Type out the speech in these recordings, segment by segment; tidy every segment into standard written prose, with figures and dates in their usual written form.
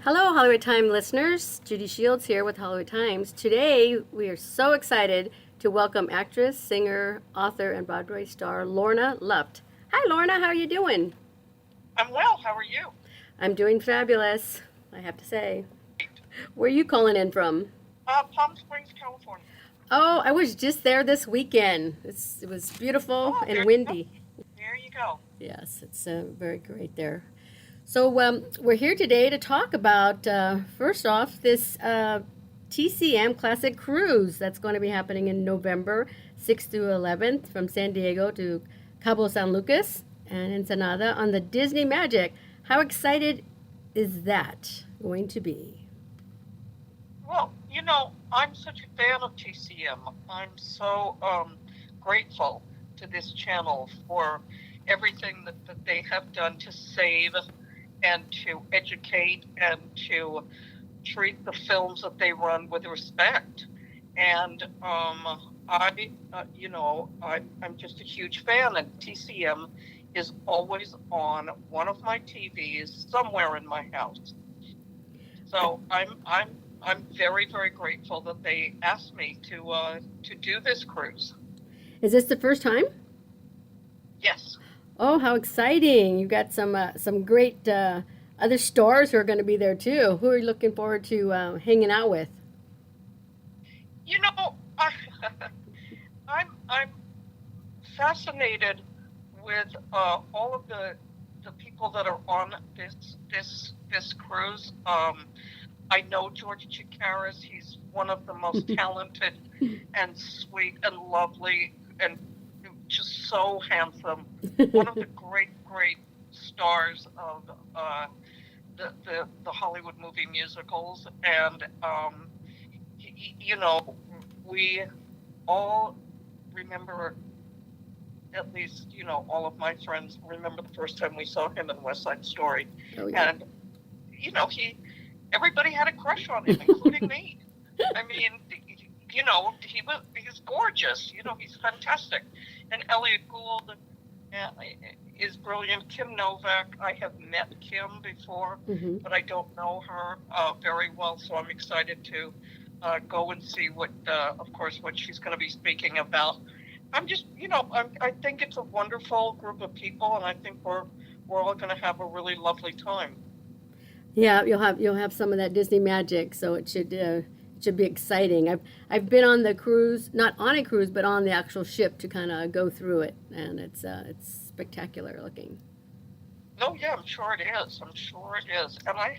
Hello, Hollywood Time listeners. Judy Shields here with Hollywood Times. Today, we are so excited to welcome actress, singer, author, and Broadway star Lorna Luft. Hi, Lorna. How are you doing? I'm well. How are you? I'm doing fabulous, I have to say. Where are you calling in from? Palm Springs, California. Oh, I was just there this weekend. It was beautiful Oh, and there you go. windy. There you go. Yes, it's very great there. So we're here today to talk about, first off, this TCM Classic Cruise that's going to be happening in November 6th through 11th from San Diego to Cabo San Lucas and Ensenada on the Disney Magic. How excited is that going to be? Well, I'm such a fan of TCM. I'm so grateful to this channel for everything that they have done to save and to educate and to treat the films that they run with respect. And I'm just a huge fan, and TCM is always on one of my TVs somewhere in my house. So I'm very, very grateful that they asked me to do this cruise. Is this the first time? Yes. Oh, how exciting! You've got some great other stars who are going to be there too. Who are you looking forward to hanging out with? You know, I, I'm fascinated with all of the people that are on this cruise. I know George Chakiris. He's one of the most talented and sweet and lovely and just so handsome. One of the great stars of the Hollywood movie musicals, and we all remember, at least all of my friends remember the first time we saw him in West Side Story, Oh yeah. and everybody had a crush on him, including me. I mean, he's gorgeous. He's fantastic. And Elliott Gould is brilliant. Kim Novak, I have met Kim before, Hmm. but I don't know her very well, so I'm excited to go and see of course, what she's going to be speaking about. I'm just, I think it's a wonderful group of people, and I think we're all going to have a really lovely time. Yeah, you'll have some of that Disney magic, so it should be exciting. I've been on the cruise, not on a cruise, but on the actual ship to kind of go through it, and it's spectacular looking. Oh yeah, I'm sure it is. I'm sure it is. And I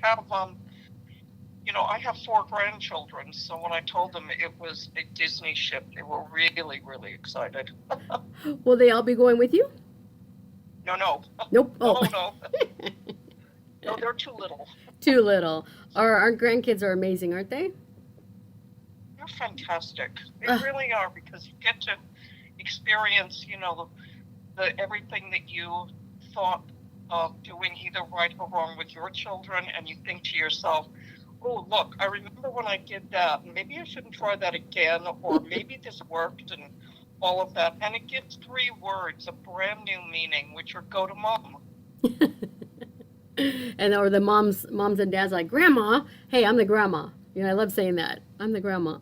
have four grandchildren, so when I told them it was a Disney ship, they were really, really excited. Will they all be going with you? No, no, Nope. no, Oh, no, no, they're too little. too little. Our grandkids are amazing, aren't they? They're fantastic. They Uh, really are, because you get to experience, the everything that you thought of doing either right or wrong with your children, and you think to yourself, oh, look, I remember when I did that, and maybe I shouldn't try that again, or maybe this worked, and all of that. And it gives three words a brand new meaning, which are go to mom. and or the moms and dads like, Grandma, hey, I'm the grandma. I love saying that. I'm the grandma.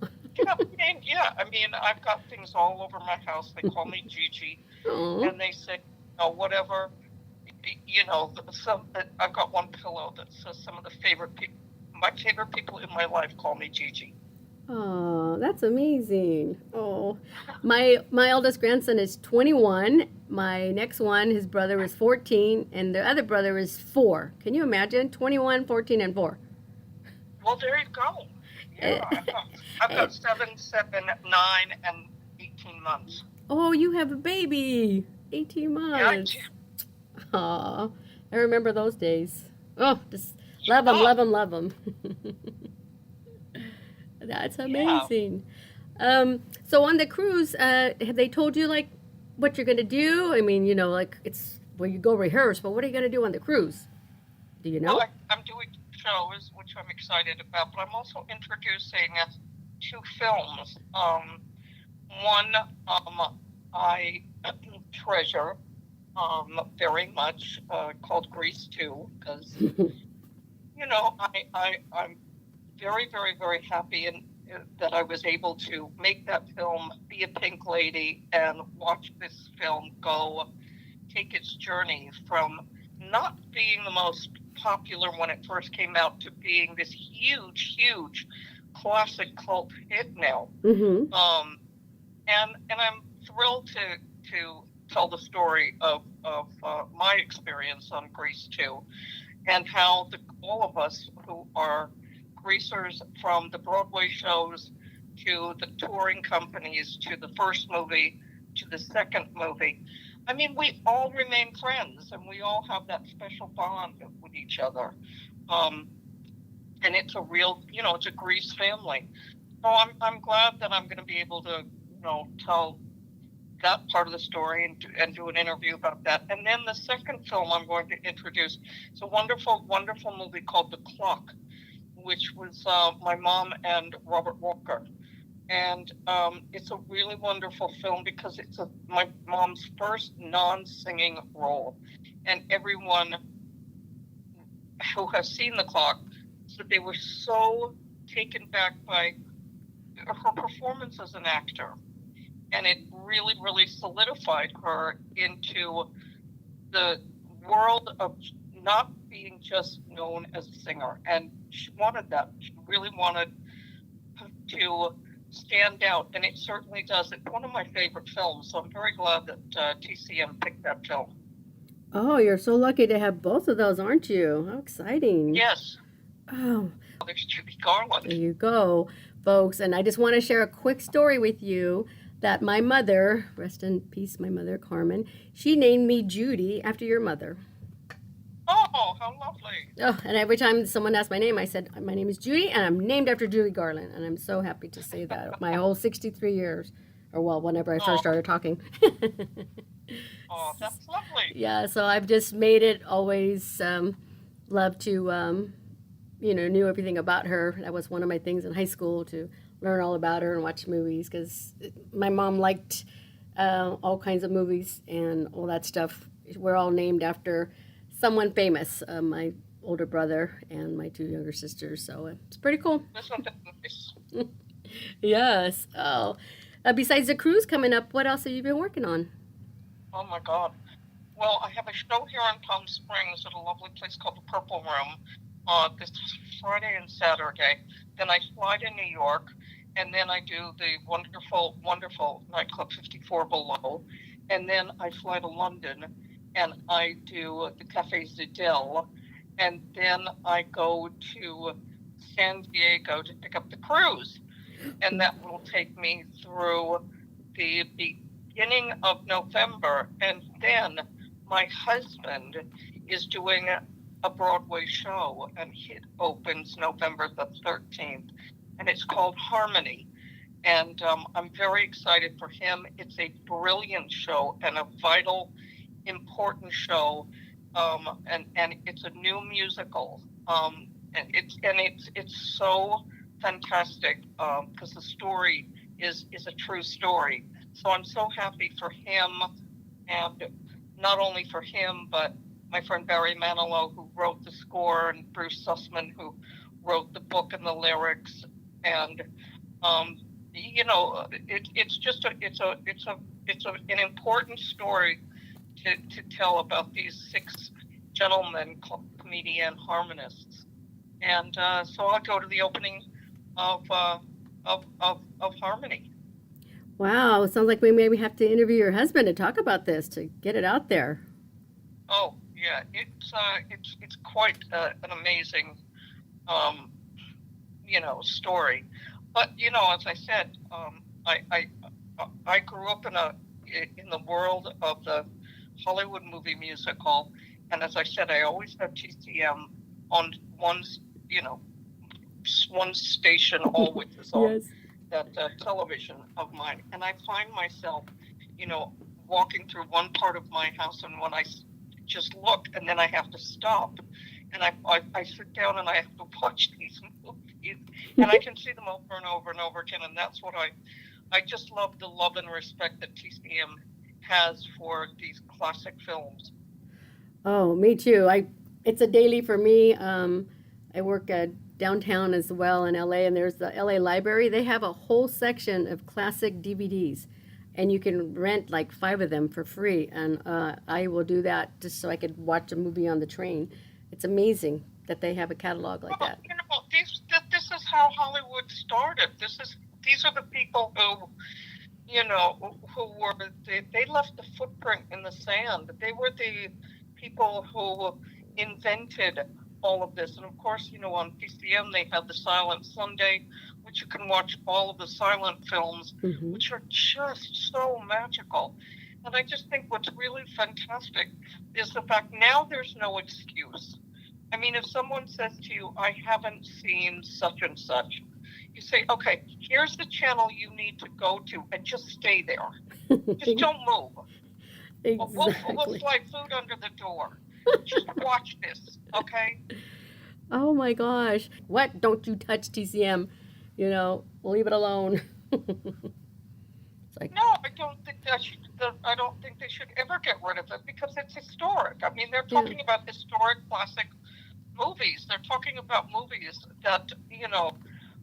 I've got things all over my house. They call me Gigi, Oh. and they say, whatever, I've got one pillow that says some of the my favorite people in my life call me Gigi. Oh, that's amazing. Oh, my eldest grandson is 21. My next one, his brother is 14, and the other brother is 4. Can you imagine? 21, 14, and 4. Well, there you go. Eh, Yeah, I've got 7, 9, and 18 months. Oh, you have a baby. 18 Yeah, I do. months. Aw, I remember those days. Oh, just love them, Oh, love them, love them. That's yeah. amazing. So on the cruise, have they told you like what you're gonna do? I mean, like it's where you go rehearse, but what are you gonna do on the cruise? Do you Well, know? I'm doing shows, which I'm excited about, but I'm also introducing two films. One I treasure very much, called Grease 2, because I'm very, very, very happy that I was able to make that film, be a pink lady, and watch this film take its journey from not being the most popular when it first came out to being this huge, huge classic cult hit now. Mm-hmm. And I'm thrilled to tell the story of my experience on Grease 2, and how all of us who are greasers, from the Broadway shows to the touring companies to the first movie to the second movie, I mean, we all remain friends, and we all have that special bond with each other. And it's a real, it's a Grease family. So I'm glad that I'm going to be able to, tell that part of the story and do an interview about that. And then the second film I'm going to introduce is a wonderful, wonderful movie called The Clock, which was my mom and Robert Walker. And it's a really wonderful film because it's my mom's first non-singing role. And everyone who has seen The Clock said they were so taken back by her performance as an actor. And it really, really solidified her into the world of not being just known as a singer. And she wanted that. She really wanted to stand out, and it certainly does. It's one of my favorite films, so I'm very glad that TCM picked that film. Oh, you're so lucky to have both of those, aren't you? How exciting. Yes. Oh. There's Judy Garland. There you go, folks. And I just want to share a quick story with you that my mother, rest in peace, my mother, Carmen, she named me Judy after your mother. Oh, how lovely. Oh, and every time someone asked my name, I said, my name is Judy, and I'm named after Judy Garland. And I'm so happy to say that. My whole 63 years, or well, whenever I first started talking. Oh, that's lovely. Yeah, so I've just made it always love to, knew everything about her. That was one of my things in high school, to learn all about her and watch movies, because my mom liked all kinds of movies and all that stuff. We're all named after someone famous, my older brother and my two younger sisters, so it's pretty cool. Isn't that nice? Yes. Oh, besides the cruise coming up, what else have you been working on? Oh my God. Well, I have a show here in Palm Springs at a lovely place called the Purple Room this Friday and Saturday. Then I fly to New York, and then I do the wonderful, wonderful nightclub 54 Below, and then I fly to London, and I do the Café Zidell, and then I go to San Diego to pick up the cruise, and that will take me through the beginning of November. And then my husband is doing a Broadway show, and it opens November the 13th, and it's called Harmony. And I'm very excited for him. It's a brilliant show and a vital, important show, and it's a new musical, and it's so fantastic, because the story is a true story. So I'm so happy for him, and not only for him, but my friend Barry Manilow, who wrote the score, and Bruce Sussman, who wrote the book and the lyrics, and it's just an important story to tell about these 6 gentlemen, comedian harmonists. And so I'll go to the opening of Harmony. Wow, sounds like we maybe have to interview your husband to talk about this, to get it out there. Oh yeah, it's quite an amazing story. But as I said, I grew up in the world of the Hollywood movie musical, and as I said, I always had TCM on one station always on Yes. that television of mine, and I find myself, walking through one part of my house, and when I just look, and then I have to stop, and I sit down and I have to watch these movies, and I can see them over and over and over again, and that's what I just love, the love and respect that TCM has for these classic films. Oh, me too. It's a daily for me. I work downtown as well in LA, and there's the LA Library. They have a whole section of classic DVDs, and you can rent like 5 of them for free. And I will do that just so I could watch a movie on the train. It's amazing that they have a catalog like that. You know, this is how Hollywood started. These are the people who, you know, they left the footprint in the sand. They were the people who invented all of this. And of course, you know, on TCM they have the Silent Sunday, which you can watch all of the silent films, which are just so magical. And I just think what's really fantastic is the fact now there's no excuse. I mean, if someone says to you, I haven't seen such and such, you say, okay, here's the channel you need to go to and just stay there. Just don't move. Exactly. We'll slide food under the door. Just watch this, okay? Oh my gosh. What? Don't you touch TCM. You know, leave it alone. It's like, No, I don't think I don't think they should ever get rid of it because it's historic. I mean, they're talking about historic classic movies. They're talking about movies that, you know,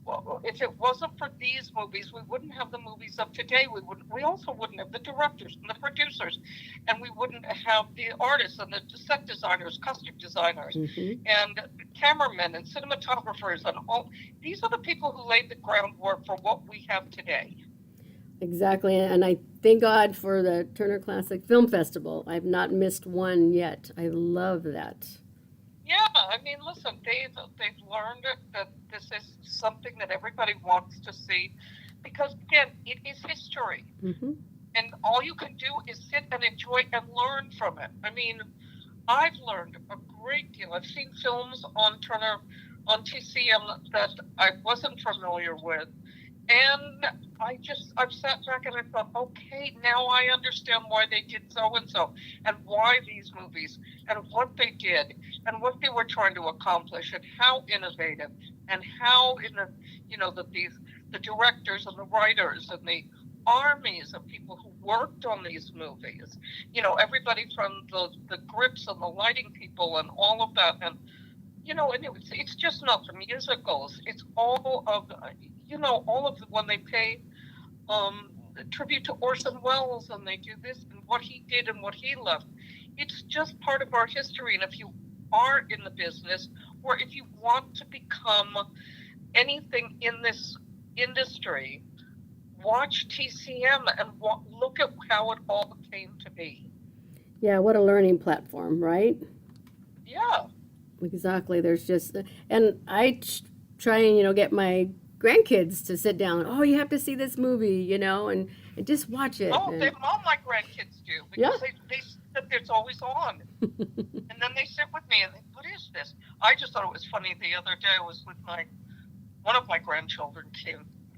well, if it wasn't for these movies, we wouldn't have the movies of today. We also wouldn't have the directors and the producers, and we wouldn't have the artists and the set designers, costume designers, and cameramen and cinematographers, and all. These are the people who laid the groundwork for what we have today. exactly. And I thank God for the Turner Classic Film Festival. I've not missed one yet. I love that. Yeah, I mean, listen, they've learned that this is something that everybody wants to see, because again, it is history, and all you can do is sit and enjoy and learn from it. I mean, I've learned a great deal. I've seen films on Turner, on TCM that I wasn't familiar with, and I've sat back and I thought, okay, now I understand why they did so and so, and why these movies, and what they did, and what they were trying to accomplish, and how innovative, and how the directors and the writers and the armies of people who worked on these movies, you know, everybody from the grips and the lighting people and all of that, and you know, and it's just not the musicals. It's all of when they pay tribute to Orson Welles and they do this and what he did and what he left. It's just part of our history. And if you are in the business, or if you want to become anything in this industry, watch TCM and look at how it all came to be. Yeah, what a learning platform, right? Yeah. Exactly. There's just, and I try and, you know, get my grandkids to sit down. Oh, you have to see this movie, you know, and just watch it. Oh, all my grandkids do, because they sit there, it's always on. And then they sit with me and they, what is this? I just thought it was funny. The other day I was with one of my grandchildren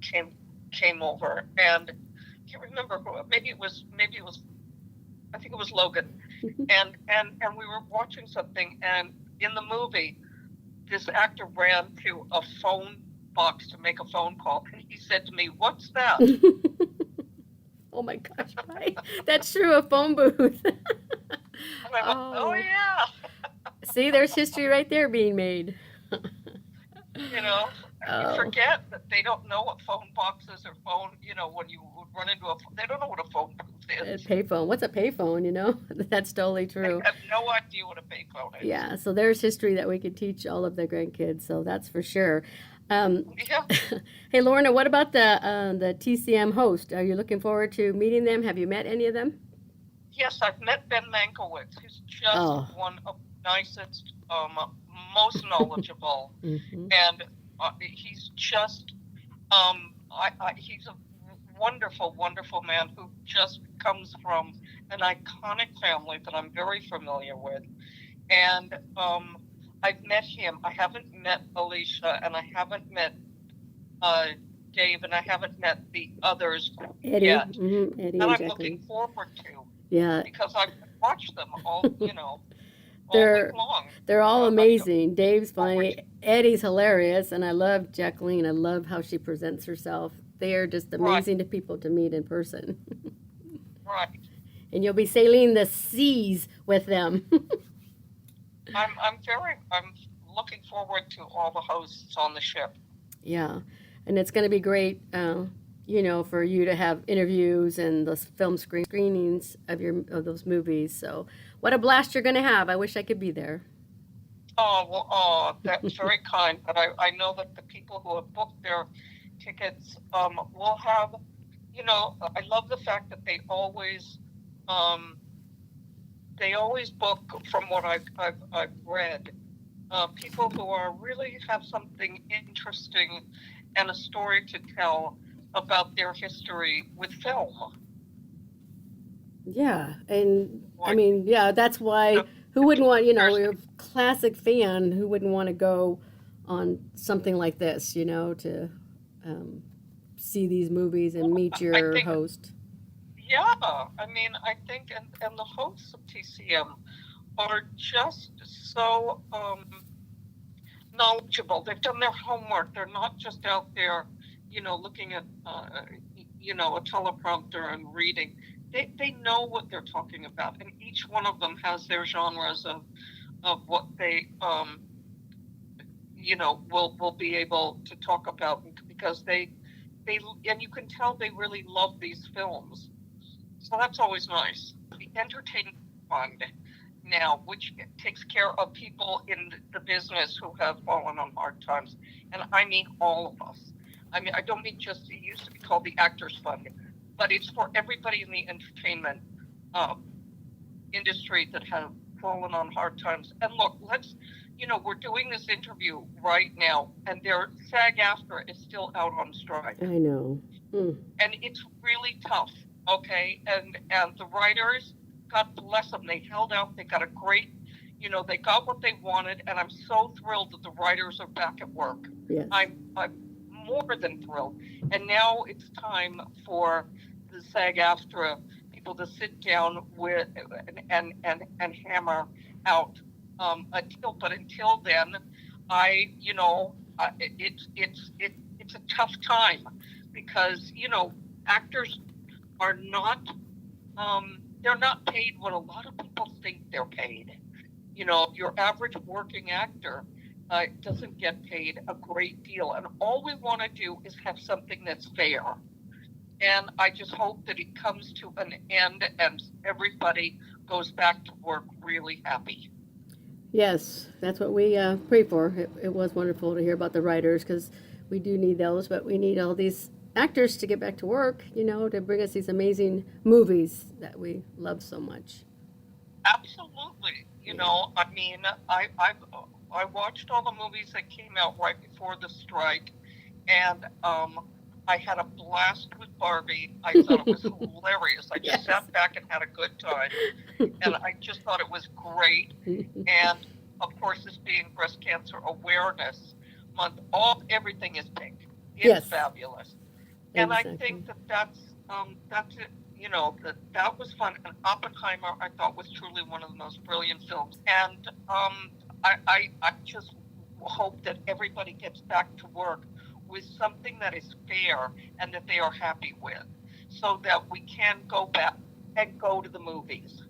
came over, and I can't remember who, maybe it was I think it was Logan. and we were watching something, and in the movie, this actor ran to a phone box to make a phone call, and he said to me, "What's that?" Oh my gosh, right? That's true, a phone booth. And I went, oh yeah. See, there's history right there being made. You know, you forget that they don't know what phone boxes or phone, you know, when you run into they don't know what a phone booth is. A payphone. What's a payphone, you know? That's totally true. I have no idea what a payphone is. Yeah, so there's history that we could teach all of the grandkids, so that's for sure. Yeah. Hey, Lorna, what about the TCM host? Are you looking forward to meeting them? Have you met any of them? Yes, I've met Ben Mankiewicz, who's just one of the nicest, most knowledgeable, and he's just, he's a wonderful, wonderful man who just comes from an iconic family that I'm very familiar with, and I've met him. I haven't met Alicia, and I haven't met Dave, and I haven't met the others Eddie, yet. Eddie and I'm Jacqueline. looking forward to. Yeah. Because I've watched them all, you know, all They're- week long. They're all amazing. Dave's funny. Eddie's hilarious, and I love Jacqueline. I love how she presents herself. They are just amazing to people to meet in person. Right. And you'll be sailing the seas with them. I'm looking forward to all the hosts on the ship. Yeah, and it's going to be great, for you to have interviews and those film screenings of those movies. So, what a blast you're going to have! I wish I could be there. Oh, well, that's very kind. But I know that the people who have booked their tickets will have, I love the fact that um, they always book, from what I've read, people who really have something interesting and a story to tell about their history with film. Yeah, and I Like, mean, yeah, that's why who wouldn't want, you're a classic fan, who wouldn't want to go on something like this, to see these movies and meet I your think, host. yeah, I mean, I think, and the hosts of TCM are just so knowledgeable. They've done their homework. They're not just out there, looking at, a teleprompter and reading. They know what they're talking about, and each one of them has their genres of what they, will be able to talk about, because they, and you can tell they really love these films. So that's always nice. The entertainment fund now, which takes care of people in the business who have fallen on hard times, and I mean all of us. I mean, I don't mean just, it used to be called the Actors Fund, but it's for everybody in the entertainment industry that have fallen on hard times. And look, we're doing this interview right now, and their SAG-AFTRA is still out on strike. I know. And it's really tough, okay? And the writers, God bless them, they held out. They got a great, they got what they wanted, and I'm so thrilled that the writers are back at work. Yes. I'm more than thrilled. And now it's time for the SAG-AFTRA people to sit down with and hammer out a deal. But until then, it's a tough time, because actors are not they're not paid what a lot of people think they're paid. Your average working actor doesn't get paid a great deal, and all we want to do is have something that's fair. And I just hope that it comes to an end and everybody goes back to work really happy. Yes, that's what we pray for. It was wonderful to hear about the writers, because we do need those, but we need all these actors to get back to work, to bring us these amazing movies that we love so much. Absolutely. I mean, I watched all the movies that came out right before the strike, and I had a blast with Barbie. I thought it was hilarious. I just sat back and had a good time, and I just thought it was great. And of course, this being Breast Cancer Awareness Month, everything is pink. It's fabulous. And exactly. I think that's it. That was fun. And Oppenheimer, I thought, was truly one of the most brilliant films. And I just hope that everybody gets back to work with something that is fair and that they are happy with, so that we can go back and go to the movies.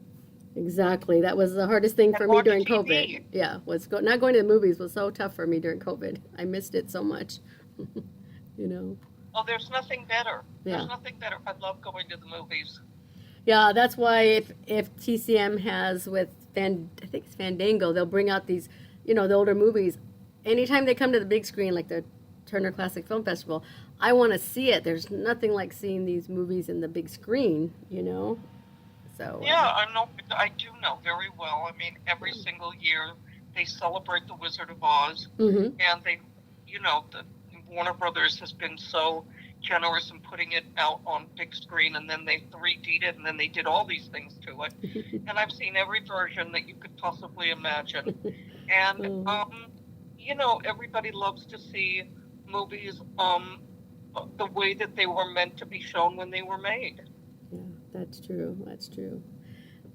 Exactly. That was the hardest thing for me during COVID. Yeah, not going to the movies was so tough for me during COVID. I missed it so much. Oh, there's nothing better. Yeah. There's nothing better. I love going to the movies. Yeah, that's why if TCM has with I think it's Fandango, they'll bring out these, the older movies. Anytime they come to the big screen, like the Turner Classic Film Festival, I want to see it. There's nothing like seeing these movies in the big screen, So yeah, I do know very well. I mean, every single year they celebrate The Wizard of Oz, and they, the Warner Brothers has been so generous in putting it out on big screen, and then they 3D'd it, and then they did all these things to it. And I've seen every version that you could possibly imagine. And everybody loves to see movies the way that they were meant to be shown when they were made. Yeah, that's true. That's true.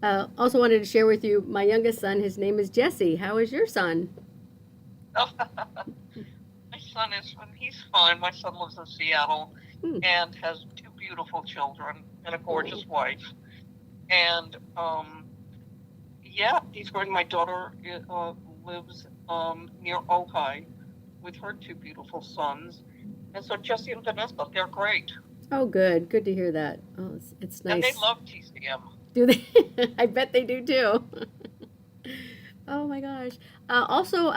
Also wanted to share with you my youngest son. His name is Jesse. How is your son? He's fine. My son lives in Seattle and has 2 beautiful children and a gorgeous wife. And he's going. My daughter lives near Ojai with her two beautiful sons. And so Jesse and Vanessa, they're great. Oh, good. Good to hear that. Oh, it's And they nice. love TCM. Do they? I bet they do too. Oh my gosh. Also,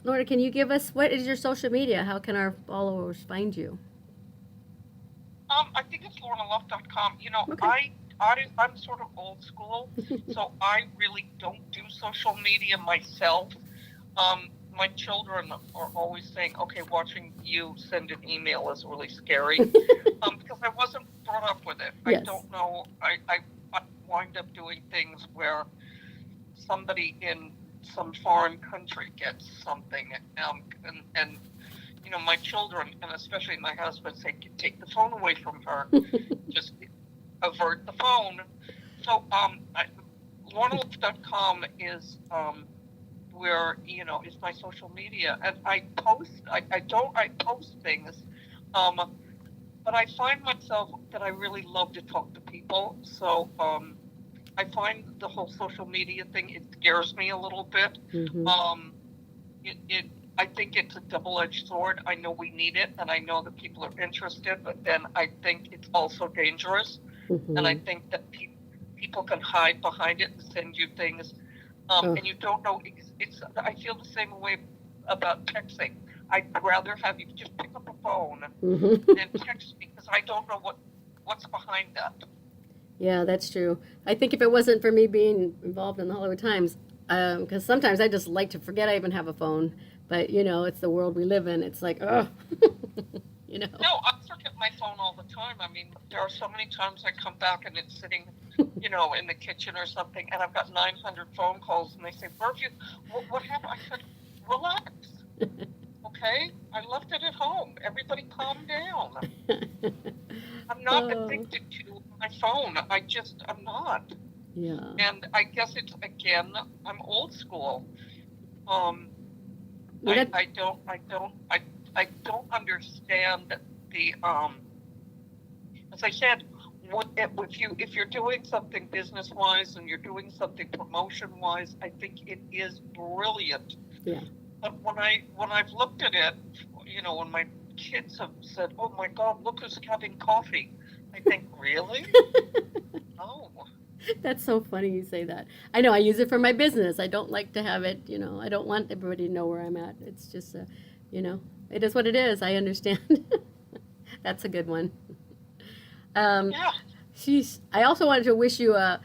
Lorna, can you give us what is your social media? How can our followers find you? I think it's lornaluft.com. Okay. I'm sort of old school, so I really don't do social media myself. My children are always saying, okay, watching you send an email is really scary, because I wasn't brought up with it. I Yes. don't know. I wind up doing things where somebody in some foreign country gets something, and my children, and especially my husband, say, take the phone away from her. Just avert the phone. So LornaLuft.com is where is my social media, and I post things, but I find myself that I really love to talk to people. So I find the whole social media thing, it scares me a little bit. Mm-hmm. I think it's a double-edged sword. I know we need it, and I know that people are interested, but then I think it's also dangerous. Mm-hmm. And I think that people can hide behind it and send you things, Oh. and you don't know. I feel the same way about texting. I'd rather have you just pick up a phone Mm-hmm. and text me, because I don't know what's behind that. Yeah, that's true. I think if it wasn't for me being involved in the Hollywood Times, because sometimes I just like to forget I even have a phone. But it's the world we live in. It's like, oh, No, I forget my phone all the time. I mean, there are so many times I come back and it's sitting, in the kitchen or something, and I've got 900 phone calls, and they say, "Virgil, what happened?" I said, "Relax, okay? I left it at home. Everybody calm down. I'm not addicted to my phone. I'm not." Yeah. And I guess it's, again, I'm old school. Well, I don't understand the as I said, if you're doing something business wise and you're doing something promotion wise, I think it is brilliant. Yeah. But when I've looked at it, when my kids have said, "Oh my God, look who's having coffee," I think, really? No. That's so funny you say that. I know I use it for my business. I don't like to have it, I don't want everybody to know where I'm at. It's just, it is what it is. I understand. That's a good one. Yeah. I also wanted to wish you a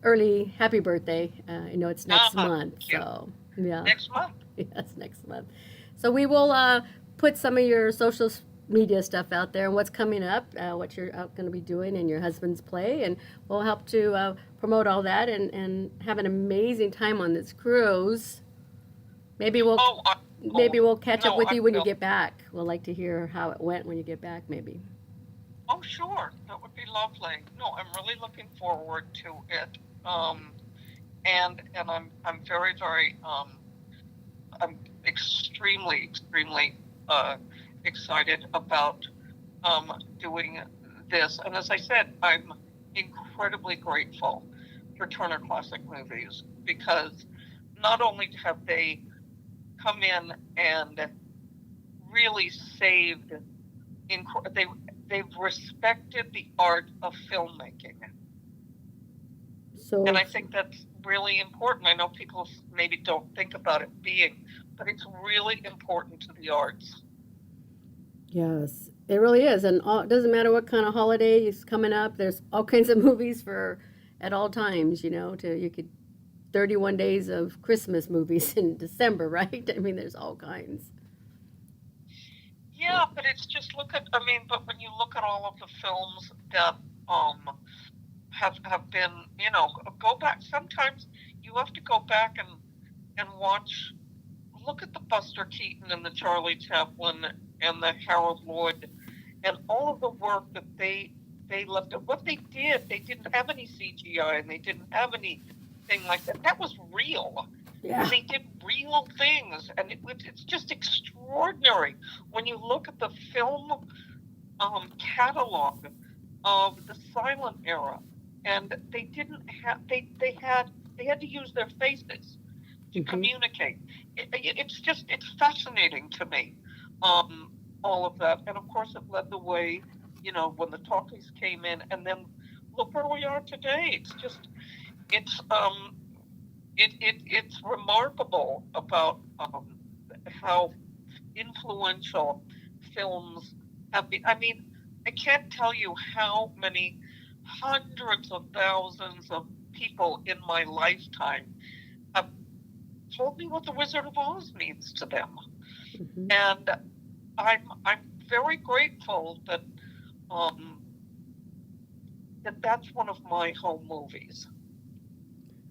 early happy birthday. I know it's next month, Thank you. so yeah. Next month. Yes, next month. So we will put some of your social media stuff out there and what's coming up, what you're going to be doing in your husband's play, and we'll help to promote all that and have an amazing time on this cruise. Maybe we'll catch up with you when you get back. We'll like to hear how it went when you get back, maybe. Oh, sure, that would be lovely. No, I'm really looking forward to it, and I'm very, very I'm extremely excited about doing this. And as I said, I'm incredibly grateful for Turner Classic Movies, because not only have they come in and really saved, they've respected the art of filmmaking. So, and I think that's really important. I know people maybe don't think about it being, but it's really important to the arts. Yes, it really is. And it doesn't matter what kind of holiday is coming up. There's all kinds of movies at all times, you could 31 days of Christmas movies in December, right? I mean, there's all kinds. Yeah, but it's just but when you look at all of the films that have been, go back. Sometimes you have to go back and watch. Look at the Buster Keaton and the Charlie Chaplin and the Harold Lloyd and all of the work that they left. What they didn't have any CGI, and they didn't have anything like that. That was real. Yeah. And they did real things, and it's just extraordinary when you look at the film catalog of the silent era, and they didn't have they had to use their faces. to communicate. It's fascinating to me, all of that. And of course, it led the way, when the talkies came in, and then look where we are today. It's it's remarkable about how influential films have been. I mean, I can't tell you how many hundreds of thousands of people in my lifetime have told me what The Wizard of Oz means to them, and I'm very grateful that that's one of my home movies.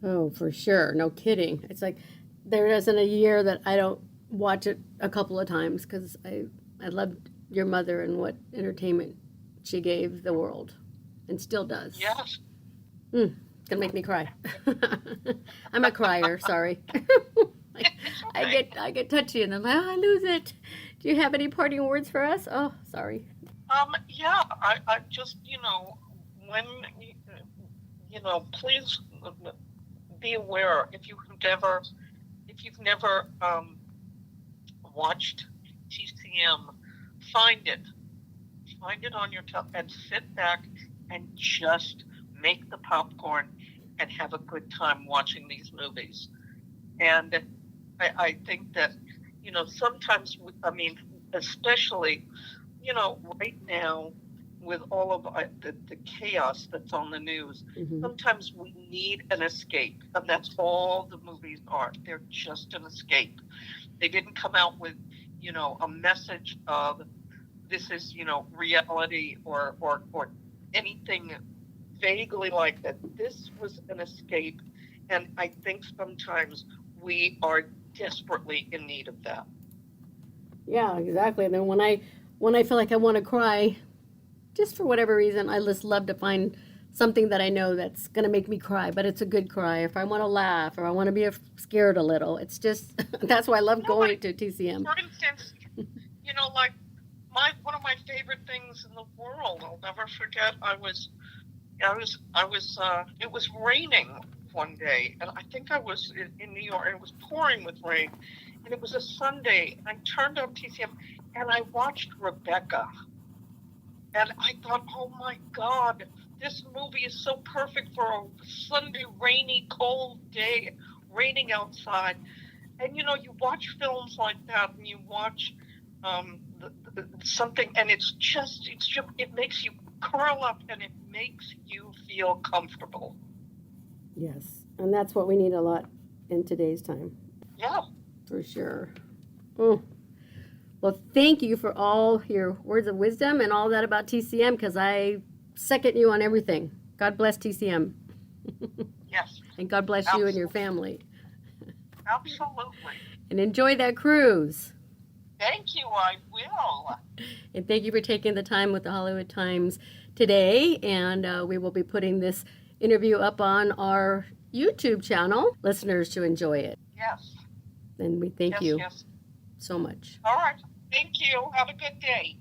Oh, for sure. No kidding. It's like there isn't a year that I don't watch it a couple of times because I loved your mother and what entertainment she gave the world and still does. Yes. It's gonna make me cry. I'm a crier, sorry. I get touchy and I'm like, oh, I lose it. Do you have any parting words for us? Oh, sorry. Yeah, I just, when, please be aware if you've never watched TCM, find it on your and sit back and just make the popcorn and have a good time watching these movies. And I think that, sometimes, especially, right now with all of the chaos that's on the news, sometimes we need an escape. And that's all the movies are. They're just an escape. They didn't come out with, a message of this is, reality or anything vaguely like that. This was an escape. And I think sometimes we are desperately in need of that. Yeah, exactly. And then when I feel like I want to cry, just for whatever reason, I just love to find something that I know that's going to make me cry, but it's a good cry. If I want to laugh or I want to be scared a little, it's just, that's why I love going to TCM. For instance, like one of my favorite things in the world, I'll never forget, it was raining one day, and I think I was in New York, and it was pouring with rain, and it was a Sunday, and I turned on TCM, and I watched Rebecca, and I thought, oh my God, this movie is so perfect for a Sunday, rainy, cold day, raining outside. And you watch films like that, and you watch something, and it makes you curl up, and it makes you feel comfortable. Yes, and that's what we need a lot in today's time. Yeah. For sure. Well, thank you for all your words of wisdom and all that about TCM, because I second you on everything. God bless TCM. Yes. And God bless you and your family. Absolutely. And enjoy that cruise. Thank you, I will. And thank you for taking the time with the Hollywood Times today. And we will be putting this interview up on our YouTube channel, listeners to enjoy it. Yes. And we thank you so much. All right. Thank you. Have a good day.